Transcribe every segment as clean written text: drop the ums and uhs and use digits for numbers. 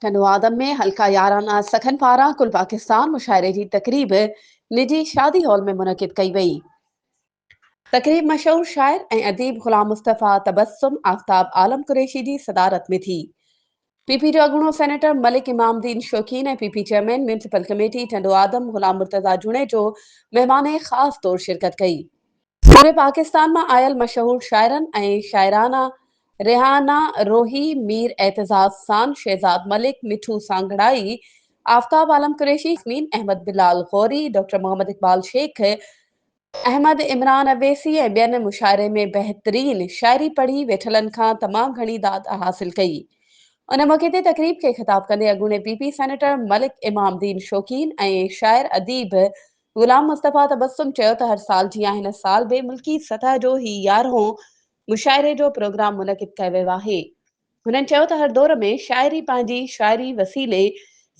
टनवादम में हल्का याराना सखन पारा कुल पाकिस्तान मुशायरे की तकरीब निजी शादी हॉल में मुनक़िद कई वई। तकरीब मशहूर शायर ऐं अदीब गुलाम मुस्तफ़ा तबस्सुम आफ्ताब आलम कुरैशी जी सदारत में थी। पीपी जो अॻूणो सेनेटर मलिक इमामुद्दीन शौकीन ऐं पीपी चेयरमैन म्यूनिसिपल कमेटी टंडोआदम गुलाम मुर्तज़ा जुणे जो महिमान ख़ास तौर शिरकत कई। पूरे पाकिस्तान में आयल मशहूर शायरन ऐं शायराना रेहाना रोही, मीर एतजाज खान, शहजाद मलिक, मिठू सांगड़ाई, आफ्ताब आलम कुरैशी, मीन अहमद बिलाल गौरी, डॉक्टर मोहम्मद इकबाल शेख, अहमद इमरान अवैसी ऐं ॿियनि मुशायरे में बहितरीन शायरी पढ़ी वेठलनि खां तमामु घणी दाद हासिल कई। उन मौके ते तकरीब खे ख़िताब कंदे अॻूणे पीपी सेनेटर मलिक इमामुद्दीन शौकीन ऐं शायर अदीब गुलाम मुस्तफ़ा तबस्सुम चयो त हर साल जीअं हिन साल बि मुल्की सतह जो ही 11हों मुशायरे जो प्रोग्राम मुनक़िद कयो वियो आहे। हुननि चयो त हर दौर में शायरी पंहिंजी शायरी वसीले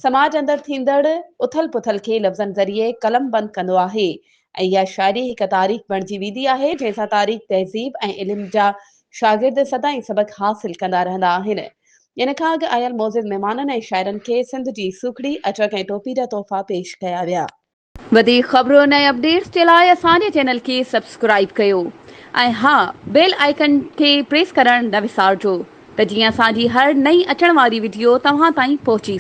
समाज अंदरि थींदड़ उथल पुथल खे लफ़्ज़नि ज़रिए कलम बंद कंदो आहे ऐं इहा शायरी हिक तारीख़ बणिजी वेंदी आहे जंहिंसां तारीख़ तहज़ीब ऐं इल्म जा शागिर्द सदाईं सबक़ हासिल कंदा रहंदा आहिनि। इन खां अॻु आयल मौज़िज़ महिमाननि ऐं शाइरनि खे सिंध जी सूखड़ी अचक ऐं टोपी जा तोहफ़ा पेश कया विया। वधीक ख़बरुनि ऐं अपडेट्स जे लाइ असांजे चैनल खे सब्सक्राइब कयो ऐं हा बेल आइकन खे प्रेस करणु न विसारिजो त जीअं असांजी हर नई अचण वारी वीडियो तव्हां ताईं पहुची